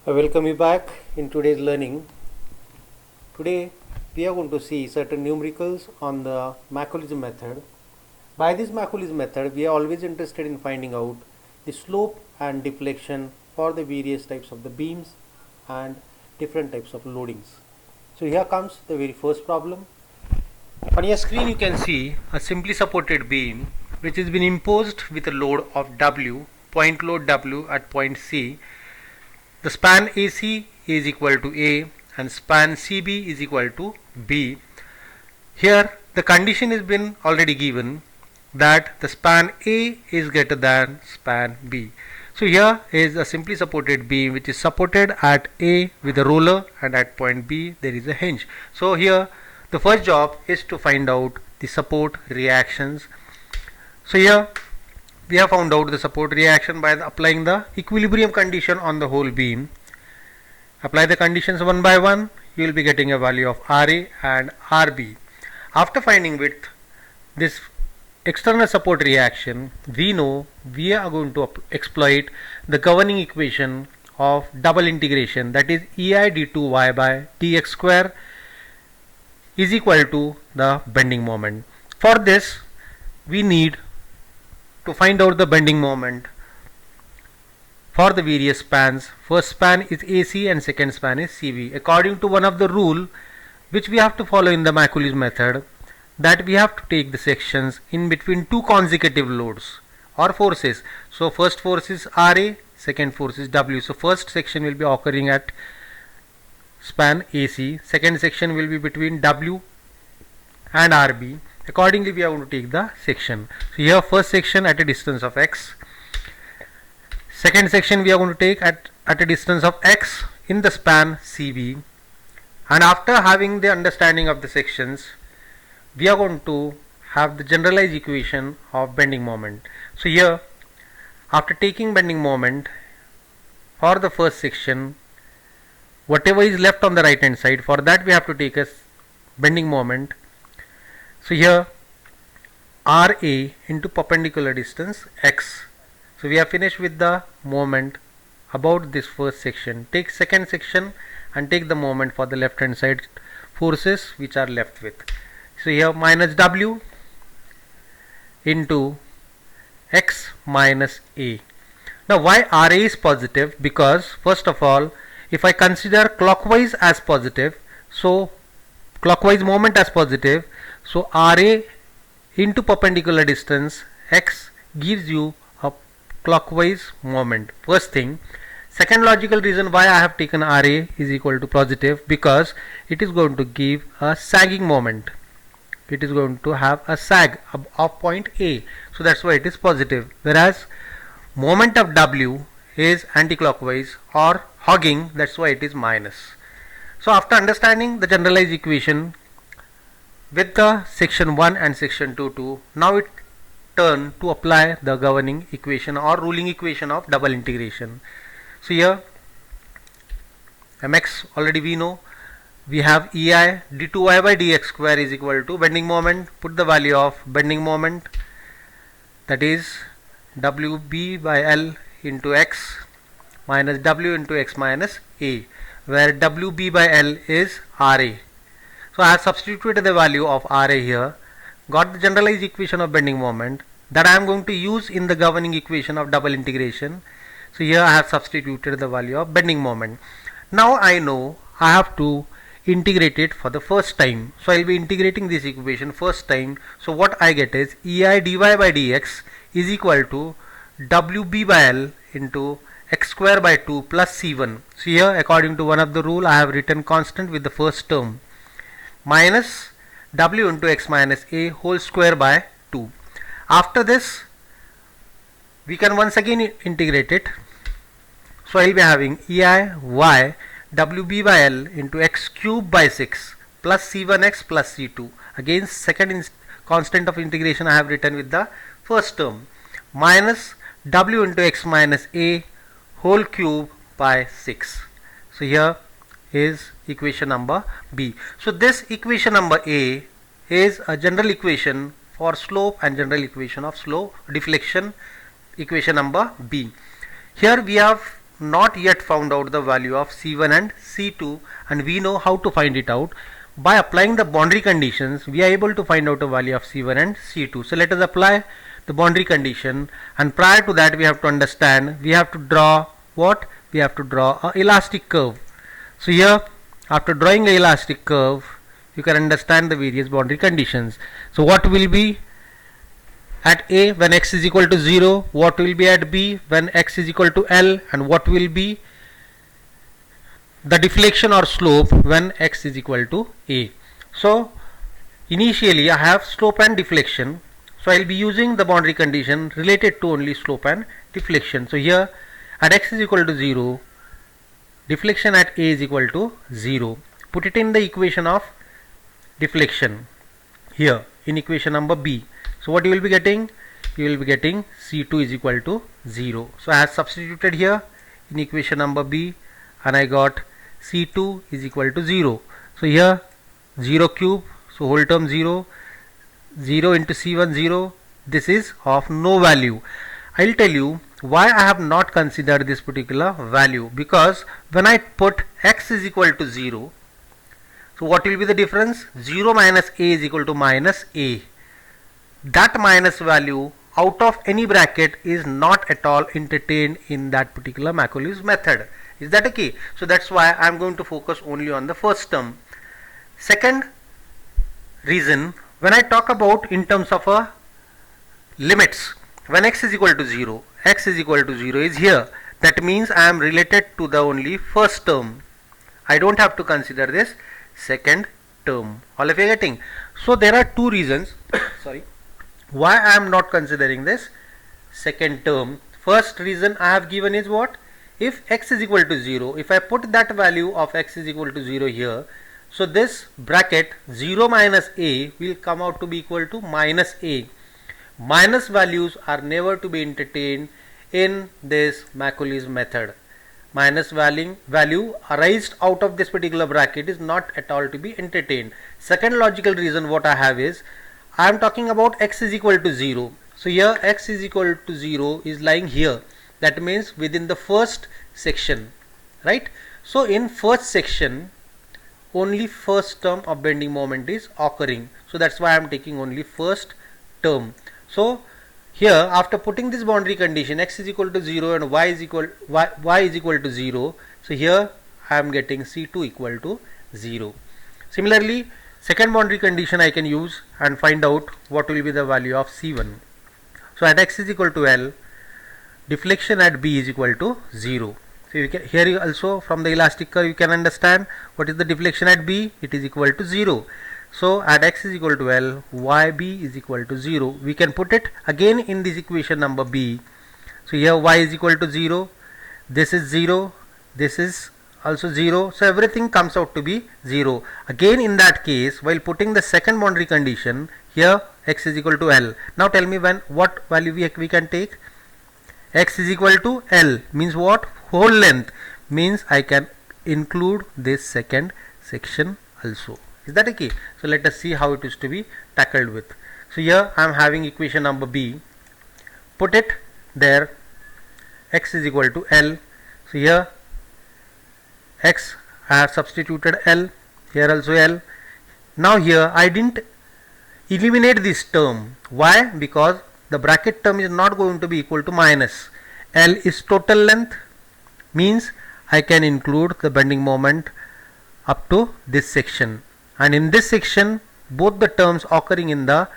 I welcome you back in today's learning. Today we are going to see certain numericals on the Macaulay method. By this Macaulay method, we are always interested in finding out the slope and deflection for the various types of the beams and different types of loadings. So here comes the very first problem. On your screen you can see a simply supported beam which has been imposed with a load of W, point load W at point C. The span AC is equal to A and span CB is equal to B. Here the condition has been already given that the span A is greater than span B. So here is a simply supported beam which is supported at A with a roller, and at point B there is a hinge. So here the first job is to find out the support reactions. So here we have found out the support reaction by applying the equilibrium condition on the whole beam. Apply the conditions one by one. You will be getting a value of RA and RB. After finding with this external support reaction, we know we are going to exploit the governing equation of double integration, that is EI d2y by dx square is equal to the bending moment. For this we need to find out the bending moment for the various spans. First span is AC and second span is CB. According to one of the rule which we have to follow in the Macaulay method, that we have to take the sections in between two consecutive loads or forces. So first force is RA, second force is W. So first section will be occurring at span AC, second section will be between W and RB. Accordingly we are going to take the section. So here first section at a distance of x, second section we are going to take at a distance of x in the span CB, and after having the understanding of the sections we are going to have the generalized equation of bending moment. So here after taking bending moment for the first section, whatever is left on the right hand side, for that we have to take a bending moment. So here RA into perpendicular distance x. So we are finished with the moment about this first section. Take second section and take the moment for the left hand side forces which are left with. So here minus W into x minus A. Now why RA is positive? Because first of all, if I consider clockwise as positive, so clockwise moment as positive, so RA into perpendicular distance x gives you a clockwise moment. First thing. Second logical reason why I have taken RA is equal to positive, because it is going to give a sagging moment. It is going to have a sag of point A. So that's why it is positive. Whereas moment of W is anti-clockwise or hogging, that's why it is minus. So after understanding the generalized equation with the section 1 and section 2, now it turn to apply the governing equation or ruling equation of double integration. So here mx already we know, we have EI d2y by dx square is equal to bending moment. Put the value of bending moment, that is WB by L into x minus W into x minus A, where WB by L is RA. So I have substituted the value of RA here, got the generalized equation of bending moment that I am going to use in the governing equation of double integration. So here I have substituted the value of bending moment. Now I know I have to integrate it for the first time. So I will be integrating this equation first time. So what I get is EI dy by dx is equal to WB by L into x square by 2 plus C1. So here according to one of the rule I have written constant with the first term minus W into x minus A whole square by 2. After this we can once again integrate it. So I will be having EI y WB by L into x cube by 6 plus C1x plus C2. Again second constant of integration I have written with the first term minus W into x minus A whole cube by 6. So here is equation number B. So this equation number A is a general equation for slope and general equation of slope deflection, equation number B. Here we have not yet found out the value of C1 and C2, and we know how to find it out. By applying the boundary conditions, we are able to find out the value of C1 and C2. So let us apply the boundary condition, and prior to that we have to understand, we have to draw what? We have to draw a elastic curve. So here, after drawing a elastic curve, you can understand the various boundary conditions. So what will be at A when x is equal to 0, what will be at B when x is equal to L, and what will be the deflection or slope when x is equal to A. So initially I have slope and deflection, so I will be using the boundary condition related to only slope and deflection. So here at x is equal to 0, deflection at A is equal to 0. Put it in the equation of deflection here in equation number B. So what you will be getting? You will be getting C2 is equal to 0. So I have substituted here in equation number B, and I got C2 is equal to 0. So here 0 cube, so whole term 0, 0 into C1 0, this is of no value. I will tell you why I have not considered this particular value, because when I put x is equal to 0, so what will be the difference? 0 minus A is equal to minus A. That minus value out of any bracket is not at all entertained in that particular Macaulay's method. Is that okay? So that's why I am going to focus only on the first term. Second reason, when I talk about in terms of a limits, when x is equal to 0, x is equal to 0 is here. That means I am related to the only first term. I don't have to consider this second term. All of you are getting? So there are two reasons sorry, why I am not considering this second term. First reason I have given is what? If x is equal to 0, if I put that value of x is equal to 0 here, so this bracket 0 minus A will come out to be equal to minus A. Minus values are never to be entertained in this Macaulay's method. Minus value arised out of this particular bracket is not at all to be entertained. Second logical reason what I have is, I am talking about x is equal to 0. So here x is equal to 0 is lying here. That means within the first section, right? So in first section, only first term of bending moment is occurring. So that's why I am taking only first term. So here after putting this boundary condition, x is equal to 0 and y is equal to 0. So here I am getting C2 equal to 0. Similarly, second boundary condition I can use and find out what will be the value of C1. So at x is equal to L, deflection at B is equal to 0. So you can, here also from the elastic curve you can understand what is the deflection at B. It is equal to 0. So at x is equal to L, YB is equal to 0. We can put it again in this equation number B. So here y is equal to 0, this is 0, this is also 0. So everything comes out to be 0. Again in that case, while putting the second boundary condition, here x is equal to L. Now tell me what value we can take? X is equal to L means what? Whole length, means I can include this second section also. Is that okay? So let us see how it is to be tackled with. So here I am having equation number B. Put it there. X is equal to L. So here x I have substituted L. Here also L. Now here I didn't eliminate this term. Why? Because the bracket term is not going to be equal to minus. L is total length, means I can include the bending moment up to this section, and in this section both the terms occurring in the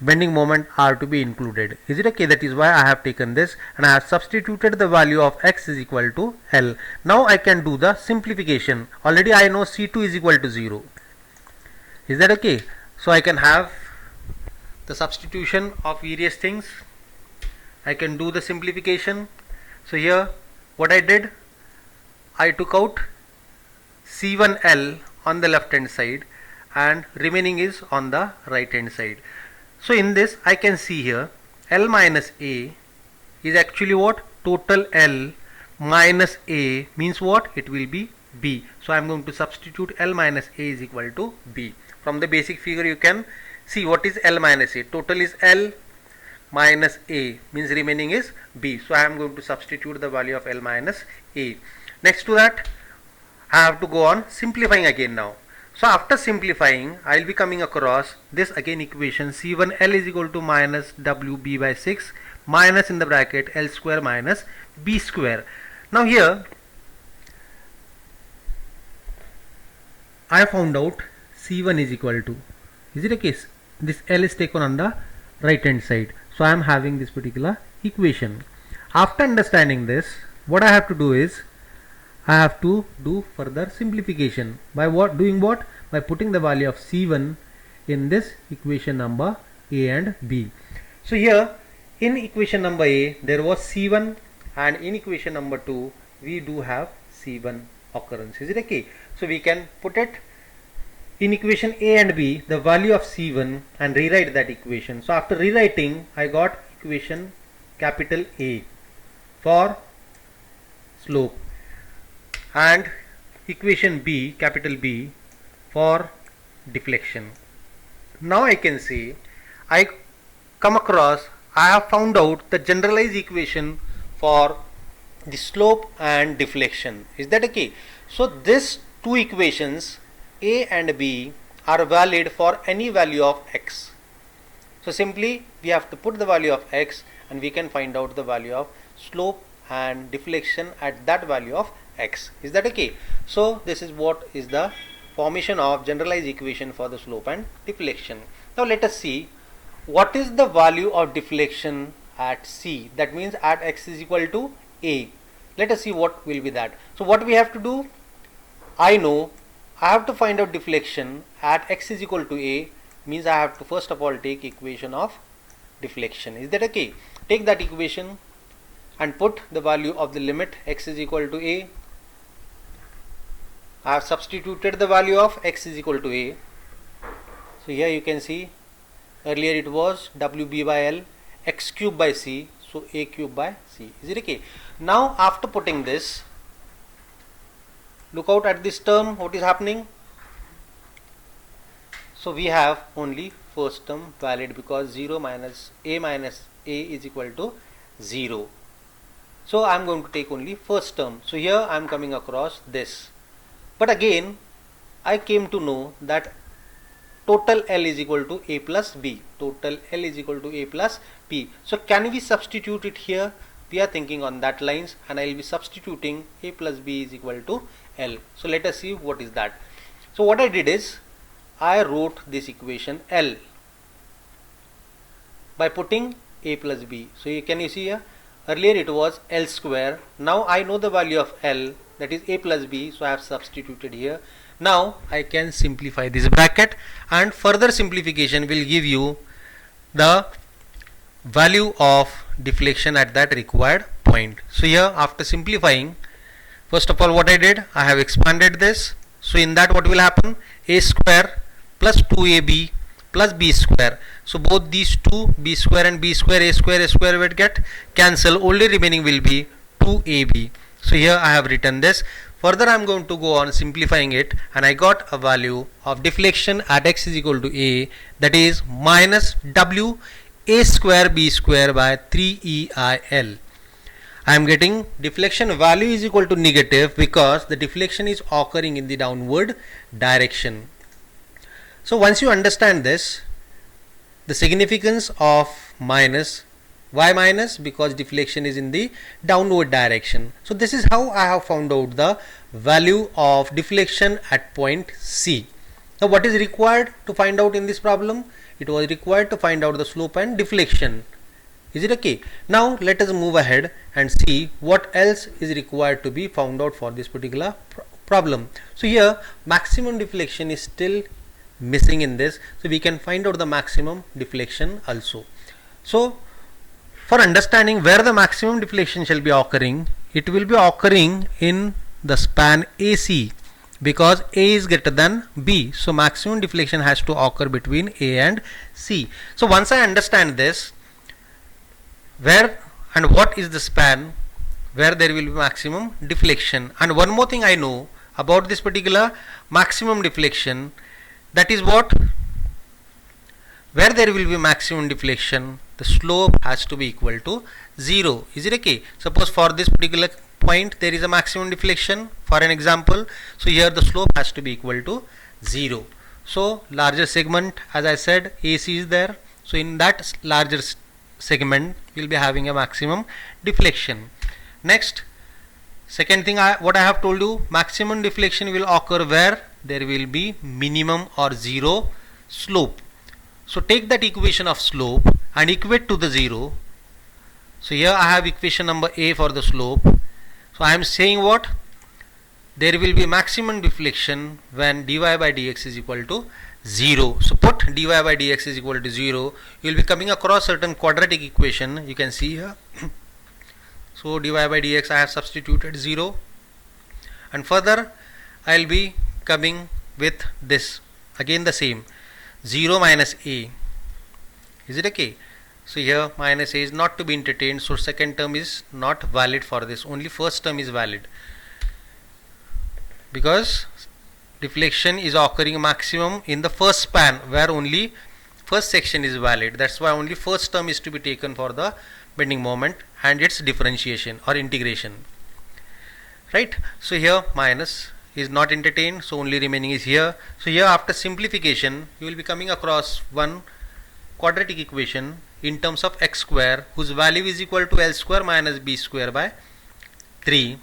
bending moment are to be included. Is it okay? That is why I have taken this and I have substituted the value of x is equal to L. Now I can do the simplification. Already I know C2 is equal to 0. Is that okay? So I can have the substitution of various things. I can do the simplification. So here what I did, I took out C1L on the left hand side and remaining is on the right hand side. So in this I can see here L minus A is actually what? Total L minus A means what? It will be B. So I am going to substitute L minus A is equal to B. From the basic figure you can see what is L minus A. Total is L minus A means remaining is B. So I am going to substitute the value of L minus A. Next to that, I have to go on simplifying again now. So after simplifying, I will be coming across this again equation C1L is equal to minus WB by 6 minus in the bracket L square minus B square. Now here I found out C1 is equal to, is it a case? This L is taken on the right hand side. So I am having this particular equation. After understanding this, what I have to do is I have to do further simplification by doing what? By putting the value of C1 in this equation number A and B. So here in equation number A there was C1, and in equation number 2 we do have C1 occurrence. Is it okay? So we can put it in equation A and B the value of C1 and rewrite that equation. So after rewriting, I got equation capital A for slope and equation B capital B for deflection. Now I can say I have found out the generalized equation for the slope and deflection. Is that okay? So these two equations A and B are valid for any value of x. So simply we have to put the value of x and we can find out the value of slope and deflection at that value of x. Is that okay? So this is what is the formation of generalized equation for the slope and deflection. Now let us see what is the value of deflection at C, that means at x is equal to A. Let us see what will be that. So what we have to do, I know I have to find out deflection at x is equal to A, means I have to first of all take equation of deflection. Is that okay? Take that equation and put the value of the limit x is equal to A. I have substituted the value of x is equal to A. So here you can see earlier it was WB by L, x cube by C, so A cube by C. Is it okay? Now after putting this, look out at this term, what is happening? So we have only first term valid because 0 minus A is equal to 0. So I am going to take only first term. So here I am coming across this. But again I came to know that total L is equal to A plus B. Total L is equal to A plus B. So can we substitute it here? We are thinking on that lines, and I will be substituting A plus B is equal to L. So let us see what is that. So what I did is I wrote this equation L by putting A plus B. So can you see here, earlier it was L square. Now I know the value of L, that is A plus B, so I have substituted here. Now I can simplify this bracket, and further simplification will give you the value of deflection at that required point. So here after simplifying, first of all what I did, I have expanded this. So in that what will happen, A square plus 2AB plus B square. So both these two, B square and B square, A square will get cancel, only remaining will be 2AB. So here I have written this. Further I am going to go on simplifying it, and I got a value of deflection at x is equal to A, that is minus W A square B square by 3EIL. I am getting deflection value is equal to negative because the deflection is occurring in the downward direction. So once you understand this, the significance of minus, why minus? Because deflection is in the downward direction. So this is how I have found out the value of deflection at point C. Now what is required to find out in this problem? It was required to find out the slope and deflection. Is it okay? Now let us move ahead and see what else is required to be found out for this particular problem. So here maximum deflection is still missing in this, so we can find out the maximum deflection also. So for understanding where the maximum deflection shall be occurring, it will be occurring in the span AC, because A is greater than B. So maximum deflection has to occur between A and C. So once I understand this, where and what is the span where there will be maximum deflection, and one more thing I know about this particular maximum deflection, that is what? where there will be maximum deflection, the slope has to be equal to 0. Is it okay? Suppose for this particular point there is a maximum deflection for an example, so here the slope has to be equal to 0. So larger segment, as I said, AC is there, so in that larger segment we will be having a maximum deflection. Next, second thing, what I have told you, maximum deflection will occur where there will be minimum or 0 slope. So take that equation of slope and equate to the 0. So here I have equation number A for the slope. So I am saying what? There will be maximum deflection when dy by dx is equal to 0. So put dy by dx is equal to 0. You will be coming across certain quadratic equation. You can see here. So dy by dx I have substituted 0. And further I will be coming with this. Again the same. 0 minus a. Is it okay? So here minus a is not to be entertained, so second term is not valid for this, only first term is valid, because deflection is occurring maximum in the first span where only first section is valid. That's why only first term is to be taken for the bending moment and its differentiation or integration, right? So here minus is not entertained, so only remaining is here. So here after simplification you will be coming across one quadratic equation in terms of x square whose value is equal to L square minus B square by 3.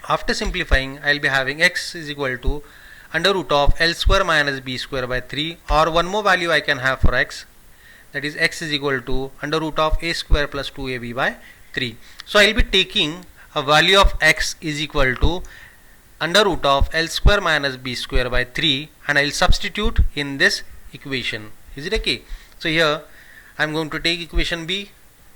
After simplifying I will be having x is equal to under root of L square minus B square by 3, or one more value I can have for x, that is x is equal to under root of a square plus 2ab by 3. So I will be taking a value of x is equal to under root of L square minus B square by 3 and I will substitute in this equation. Is it okay? So here I am going to take equation B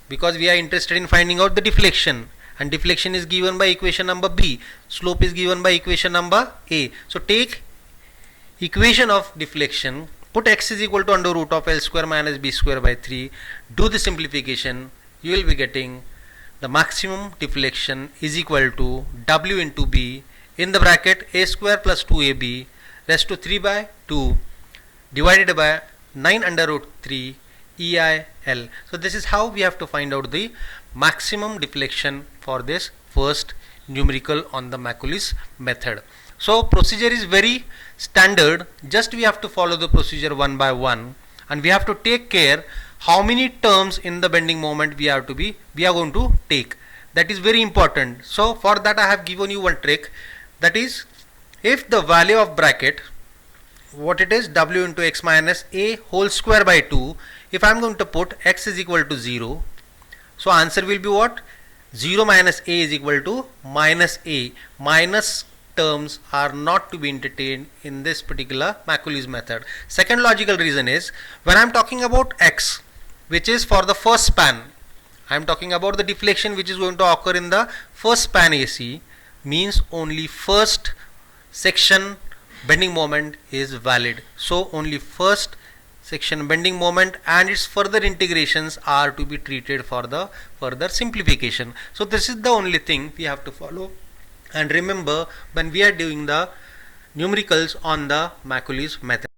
because we are interested in finding out the deflection, and deflection is given by equation number B, slope is given by equation number A. So take equation of deflection, put x is equal to under root of L square minus B square by 3, do the simplification, you will be getting the maximum deflection is equal to W into B in the bracket a square plus 2ab raised to 3 by 2 divided by 9 under root 3 EIL. So this is how we have to find out the maximum deflection for this first numerical on the Macaulay method. So procedure is very standard, just we have to follow the procedure one by one, and we have to take care how many terms in the bending moment we are going to take. That is very important. So for that I have given you one trick, that is, if the value of bracket, what it is, w into x minus a whole square by 2, if I am going to put x is equal to 0, so answer will be what? 0 minus a is equal to minus a. Minus terms are not to be entertained in this particular Macaulay's method. Second logical reason is, when I am talking about x, which is for the first span, I am talking about the deflection which is going to occur in the first span AC, means only first section bending moment is valid. So only first section bending moment and its further integrations are to be treated for the further simplification. So this is the only thing we have to follow. And remember, when we are doing the numericals on the Macaulay's method,